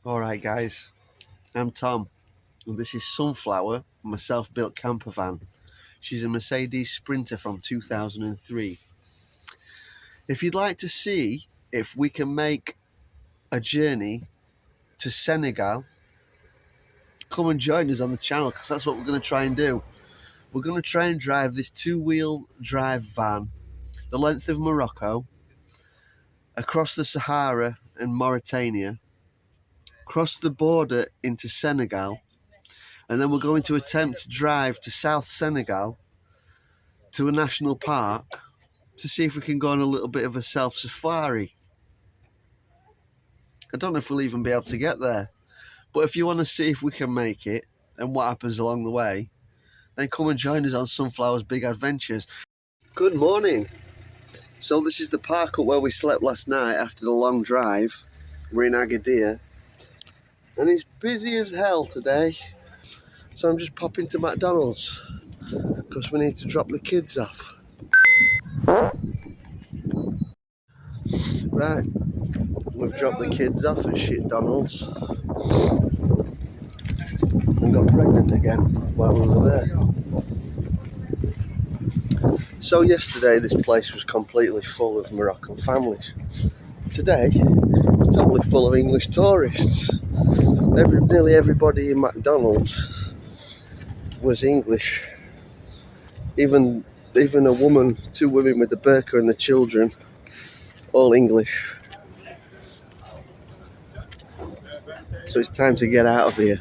Alright guys, I'm Tom and this is Sunflower, my self-built camper van. She's a Mercedes Sprinter from 2003. If you'd like to see if we can make a journey to Senegal, come and join us on the channel because that's what we're going to try and do. We're going to try and drive this two-wheel drive van the length of Morocco, across the Sahara and Mauritania, cross the border into Senegal, and then we're going to attempt to drive to South Senegal to a national park to see if we can go on a little bit of a self-safari. I don't know if we'll even be able to get there, but if you want to see if we can make it and what happens along the way, then come and join us on Sunflower's Big Adventures. Good morning. So this is the park up where we slept last night after the long drive. We're in Agadir and it's busy as hell today. So I'm just popping to McDonald's because we need to drop the kids off. Right, we've dropped the kids off at shit Donald's and got pregnant again while we were there. So yesterday this place was completely full of Moroccan families. Today it's totally full of English tourists. Nearly everybody in McDonald's was English. Even a woman, two women with the burqa and the children, all English. So it's time to get out of here.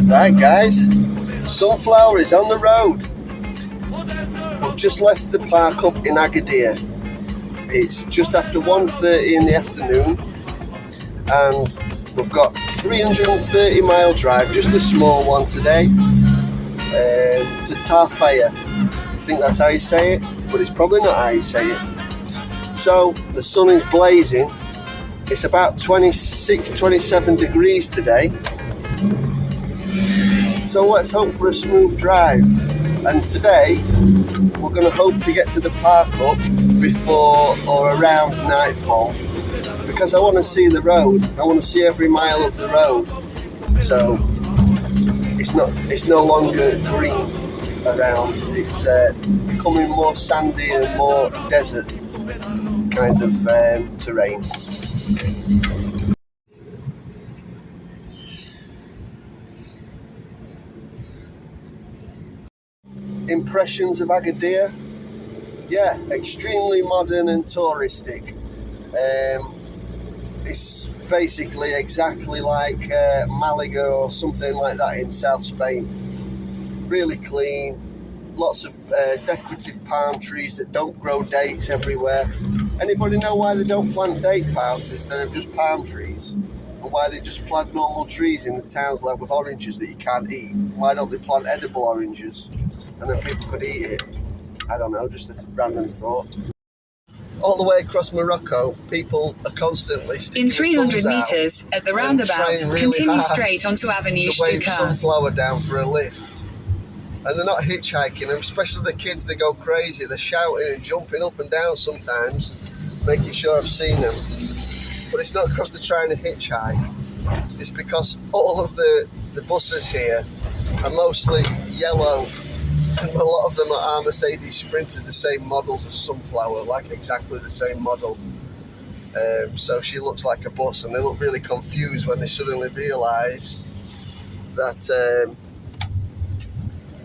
Right guys, Sunflower is on the road. We've just left the park up in Agadir. It's just after 1:30 in the afternoon and we've got 330 mile drive, just a small one today, to Tarfaya. I think that's how you say it, but it's probably not how you say it. So the sun is blazing. It's about 26-27 degrees today. So let's hope for a smooth drive. And today we're going to hope to get to the park up before or around nightfall, because I want to see the road. I want to see every mile of the road. So it's no longer green around. It's becoming more sandy and more desert kind of terrain. Impressions of Agadir? Yeah, extremely modern and touristic. It's basically exactly like Malaga or something like that in South Spain. Really clean, lots of decorative palm trees that don't grow dates everywhere. Anybody know why they don't plant date palms instead of just palm trees? And why they just plant normal trees in the towns like with oranges that you can't eat? Why don't they plant edible oranges? And then people could eat it. I don't know, just a random thought. all the way across Morocco, people are constantly sticking in 300 their thumbs meters out at the roundabout, really continue hard straight onto Avenue to wave Stuka. Sunflower down for a lift. And they're not hitchhiking, and especially the kids, they go crazy. They're shouting and jumping up and down sometimes, making sure I've seen them. But it's not because they're trying to hitchhike. It's because all of the buses here are mostly yellow, and a lot of them are Mercedes Sprinters, the same models as Sunflower, like exactly the same model. So she looks like a bus, and they look really confused when they suddenly realise that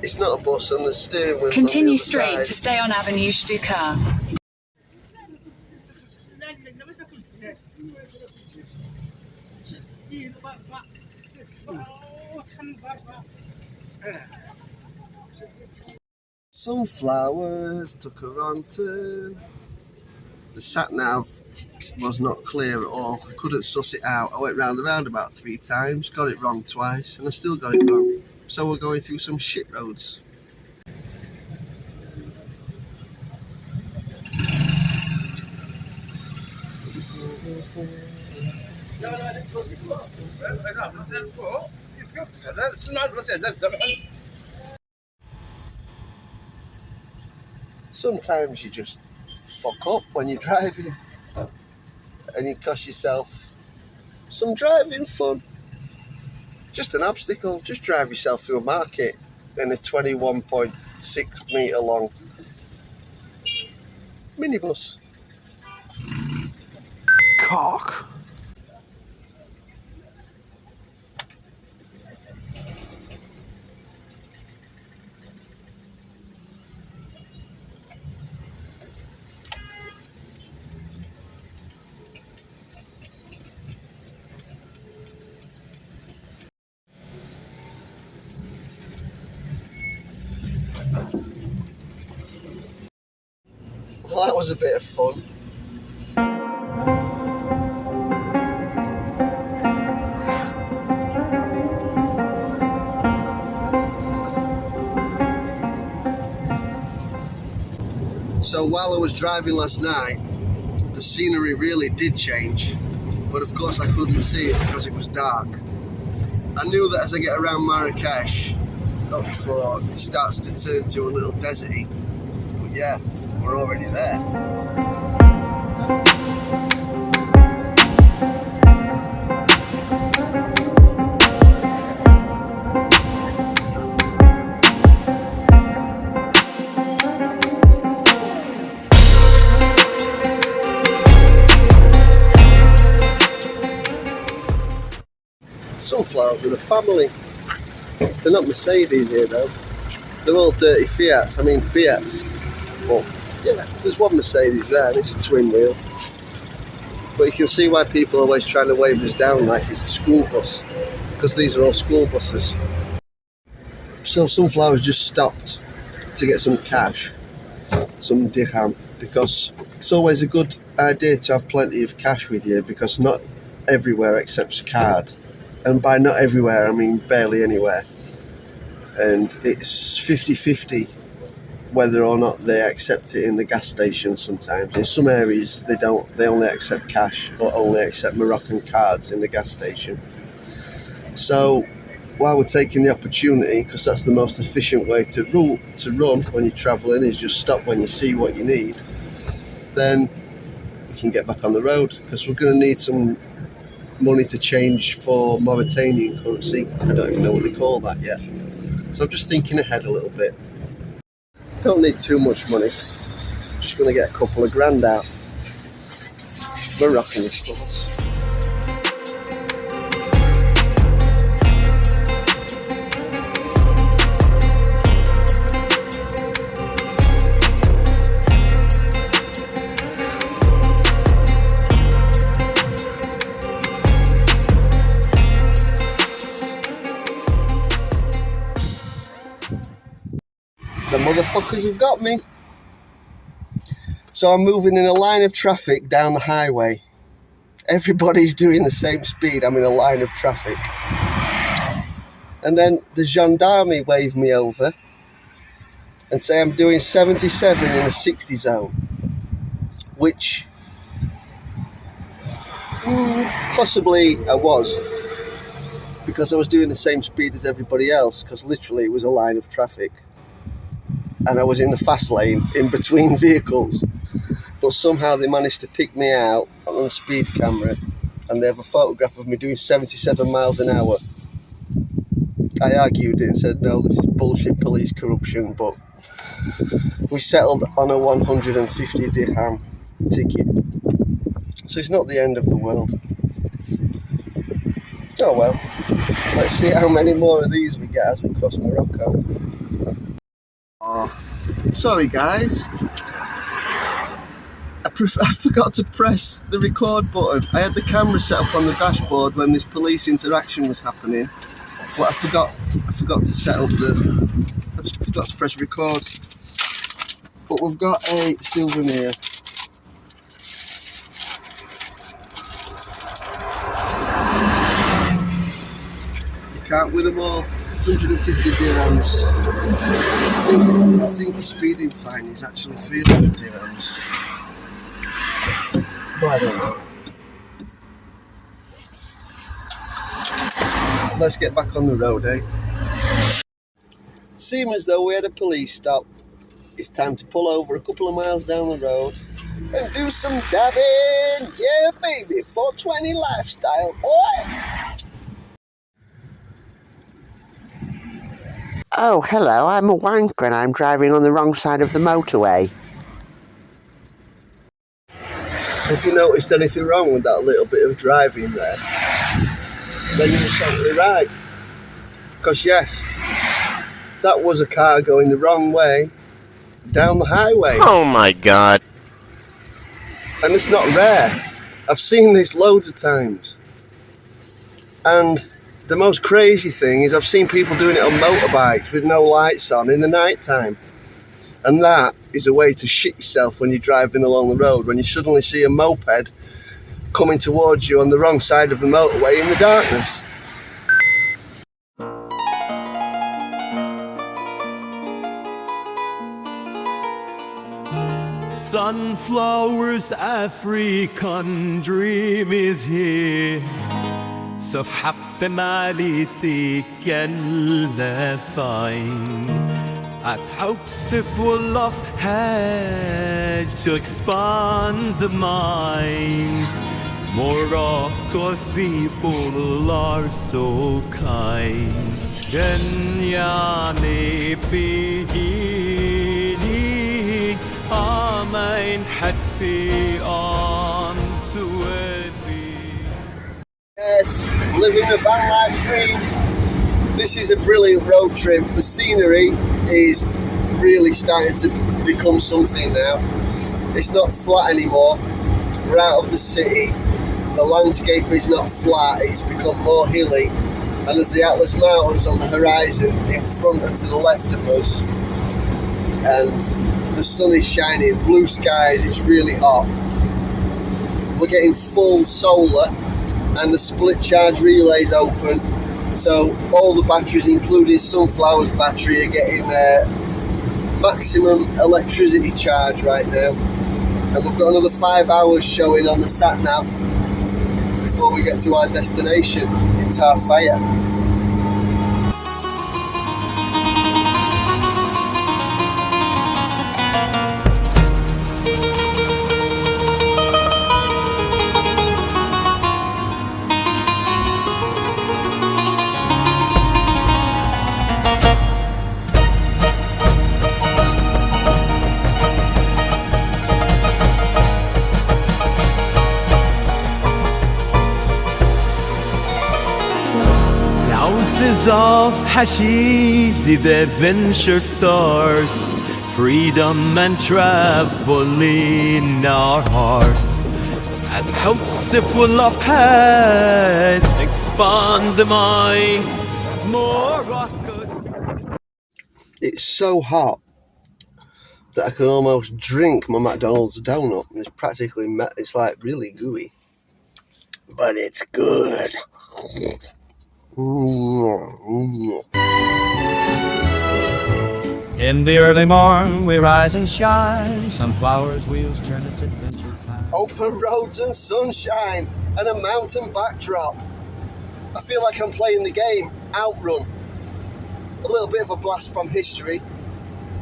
it's not a bus and the steering wheel's Continue on the other straight side. to stay on Avenue Stuka. Sunflowers took a wrong turn. The sat-nav was not clear at all. I couldn't suss it out. I went round the roundabout 3 times, got it wrong twice, and I still got it wrong. So we're going through some shit roads. Sometimes you just fuck up when you're driving and you cost yourself some driving fun. Just an obstacle. Just drive yourself through a market in a 21.6 metre long minibus. Cock. Well, that was a bit of fun. So while I was driving last night, the scenery really did change, but of course I couldn't see it because it was dark. I knew that as I get around Marrakesh, not before, it starts to turn to a little deserty, but yeah, we're already there. Sunflower with a family. They're not Mercedes here though. They're all dirty Fiats. I mean Fiats. But yeah, there's one Mercedes there and it's a twin wheel. But you can see why people are always trying to wave us down like it's the school bus. Because these are all school buses. So Sunflower's just stopped to get some cash. Some dirham. Because it's always a good idea to have plenty of cash with you because not everywhere accepts card. And by not everywhere, I mean barely anywhere. And it's 50-50 whether or not they accept it in the gas station sometimes. In some areas, they don't. They only accept cash or only accept Moroccan cards in the gas station. So while we're taking the opportunity, because that's the most efficient way to run when you're travelling, is just stop when you see what you need, then we can get back on the road because we're going to need some money to change for Mauritanian currency. I don't even know what they call that yet. So I'm just thinking ahead a little bit. Don't need too much money. Just going to get a couple of grand out. Moroccan, of course. The motherfuckers have got me. So I'm moving in a line of traffic down the highway. Everybody's doing the same speed. I'm in a line of traffic. And then the gendarme wave me over and say I'm doing 77 in a 60 zone. which possibly I was, because I was doing the same speed as everybody else, because literally it was a line of traffic and I was in the fast lane in between vehicles. But somehow they managed to pick me out on the speed camera, and they have a photograph of me doing 77 miles an hour. I argued it and said, no, this is bullshit police corruption, but we settled on a 150 dirham ticket. So it's not the end of the world. Oh well, let's see how many more of these we get as we cross Morocco. Oh, sorry guys, I forgot to press the record button. I had the camera set up on the dashboard when this police interaction was happening, but I forgot to set up I just forgot to press record. But we've got a souvenir. You can't win them all. 150 dirhams. I think the speeding fine is actually 300 dirhams. But I don't know. Let's get back on the road, eh? Seems as though we had a police stop. It's time to pull over a couple of miles down the road and do some dabbing. Yeah, baby, 420 lifestyle, boy. Oh, hello, I'm a wanker and I'm driving on the wrong side of the motorway. If you noticed anything wrong with that little bit of driving there, then you're totally right. Because yes, that was a car going the wrong way down the highway. Oh my god. And it's not rare. I've seen this loads of times. And the most crazy thing is I've seen people doing it on motorbikes with no lights on in the night time. And that is a way to shit yourself when you're driving along the road, when you suddenly see a moped coming towards you on the wrong side of the motorway in the darkness. Sunflowers, African dream is here. صفحة بمالي يلا fine. At hopes full of head to expand the mind. Morocco's people are so kind. Kenyani bihini Amen حتفي on سوادي. Yes, living the van life dream. This is a brilliant road trip. The scenery is really starting to become something now. It's not flat anymore. We're out of the city. The landscape is not flat, it's become more hilly. And there's the Atlas Mountains on the horizon in front and to the left of us. And the sun is shining, blue skies, it's really hot. We're getting full solar and the split charge relays open. So all the batteries, including Sunflower's battery, are getting maximum electricity charge right now. And we've got another 5 hours showing on the sat-nav before we get to our destination in Tarfaya. Houses of hashish, the adventure starts. Freedom and travel in our hearts. And hopes full of head expand the mind. Morocco's. It's so hot that I can almost drink my McDonald's donut. It's practically, it's like really gooey. But it's good. In In the early morn we rise and shine, sunflowers' wheels turn, its adventure time. Open roads and sunshine and a mountain backdrop. I feel like I'm playing the game Outrun. A little bit of a blast from history,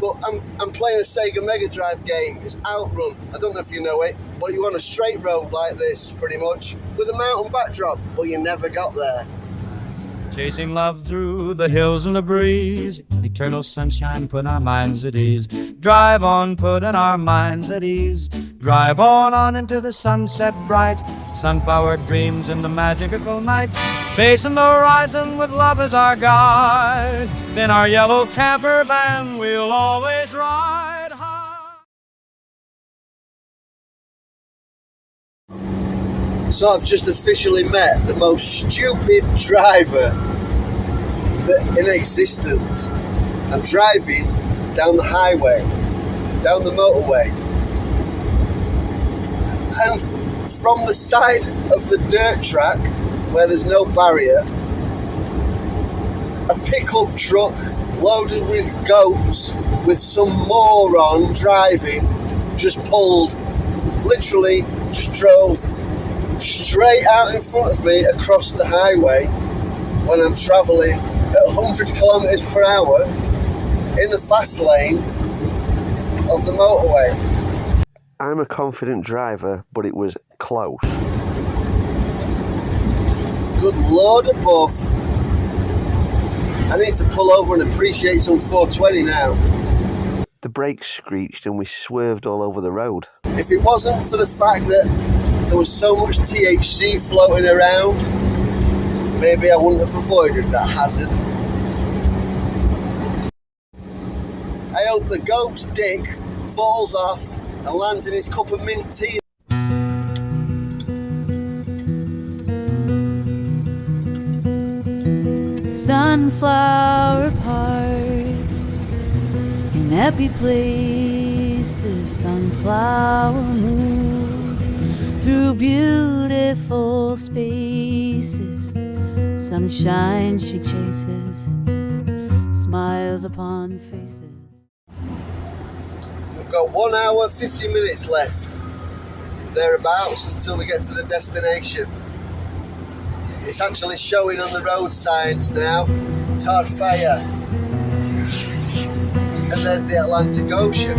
but I'm playing a Sega Mega Drive game. It's Outrun. I don't know if you know it, but you're on a straight road like this, pretty much, with a mountain backdrop, but you never got there. Chasing love through the hills and the breeze, eternal sunshine, put our minds at ease. Drive on, putting our minds at ease. Drive on into the sunset bright, sunflower dreams in the magical night. Facing the horizon with love as our guide, in our yellow camper van we'll always ride high. So I've just officially met the most stupid driver in existence. I'm driving down the highway, down the motorway, and from the side of the dirt track where there's no barrier, a pickup truck loaded with goats with some moron driving just pulled, literally just drove straight out in front of me across the highway when I'm travelling at 100 kilometres per hour in the fast lane of the motorway. I'm a confident driver, but it was close. Good Lord above. I need to pull over and appreciate some 420 now. The brakes screeched and we swerved all over the road. If it wasn't for the fact that there was so much THC floating around, maybe I wouldn't have avoided that hazard. I hope the goat's dick falls off and lands in his cup of mint tea. Sunflower Park, in happy places, sunflower moves through beautiful spaces. Sunshine she chases, smiles upon faces. We've got 1 hour, 50 minutes left, thereabouts, until we get to the destination. It's actually showing on the roadsides now, Tarfaya. And there's the Atlantic Ocean.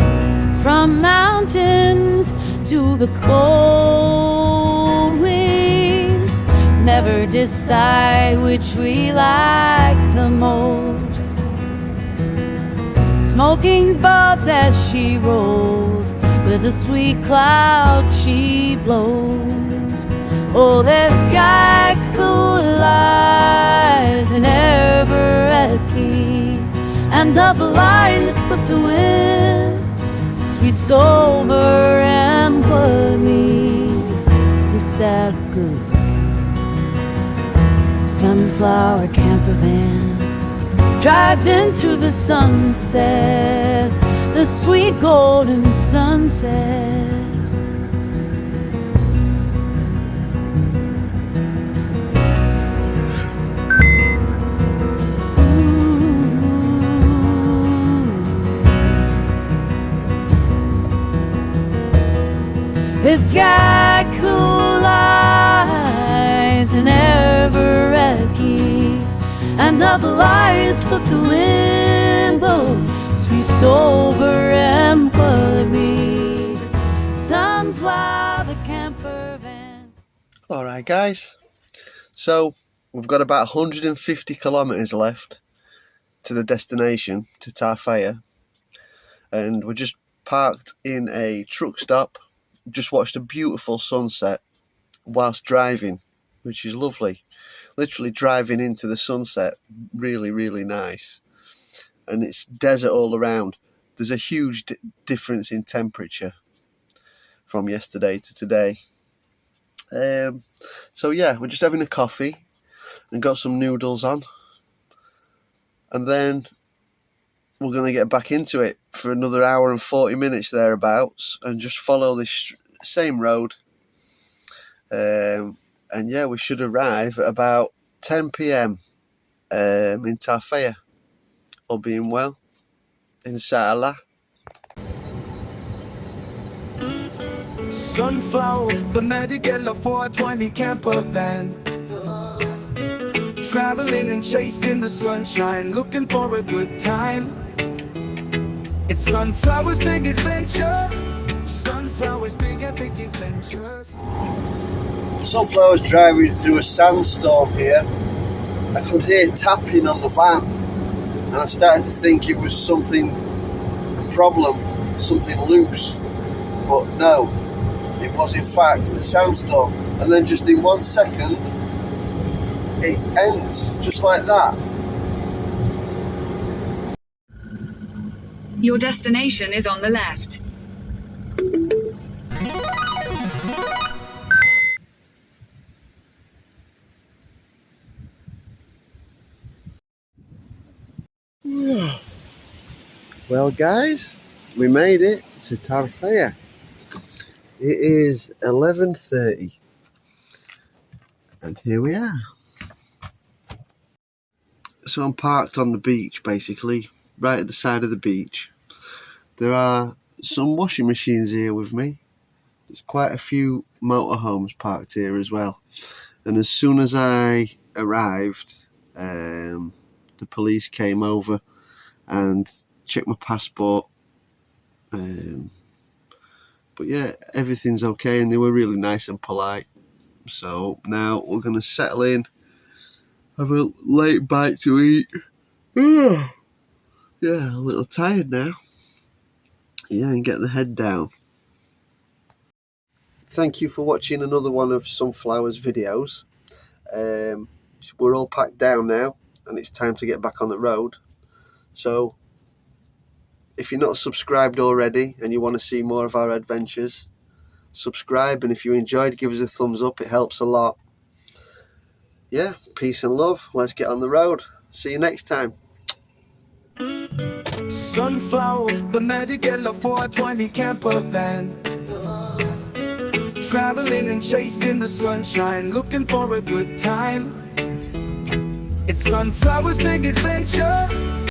From mountains to the cold winds, never decide which we like the most. Smoking buds as she rolls, with a sweet cloud she blows. Oh, that sky cool lies in Everett, and of the lioness put to win, sweet sober and put me beside good. Sunflower camper van drives into the sunset, the sweet golden sunset. The sky cool lights in Everett, and of the lights put to window, sweet sober and put me sunflower the camper van. Alright guys, so we've got about 150 kilometres left to the destination, to Tarfaya, and we're just parked in a truck stop. Just watched a beautiful sunset whilst driving, which is lovely. Literally driving into the sunset, really, really nice. And it's desert all around. There's a huge difference in temperature from yesterday to today. So yeah, we're just having a coffee and got some noodles on. And then we're going to get back into it for another hour and 40 minutes thereabouts and just follow this same road. And yeah, we should arrive at about 10 p.m. In Tarfaya, all being well. in Sahara. Sunflower, the magic yellow 420 camper van. Traveling and chasing the sunshine, looking for a good time. It's Sunflower's big adventure. Sunflower's big epic adventures. Sunflower's driving through a sandstorm here. I could hear tapping on the van, and I started to think it was something, a problem, something loose. But no, it was in fact a sandstorm. And then just in 1 second, it ends just like that. Your destination is on the left. Well guys, we made it to Tarfaya. It is 11:30 and here we are. So I'm parked on the beach, basically, right at the side of the beach. There are some washing machines here with me. There's quite a few motorhomes parked here as well. And as soon as I arrived, the police came over and checked my passport. But yeah, everything's okay, and they were really nice and polite. So now we're going to settle in, have a late bite to eat. Yeah, a little tired now. Yeah, and get the head down. Thank you for watching another one of Sunflower's videos. We're all packed down now, and it's time to get back on the road. So if you're not subscribed already and you want to see more of our adventures, subscribe, and if you enjoyed, give us a thumbs up. It helps a lot. Yeah, peace and love. Let's get on the road. See you next time. Sunflower, the magic yellow 420 camper van. Traveling and chasing the sunshine, looking for a good time. It's Sunflower's big adventure.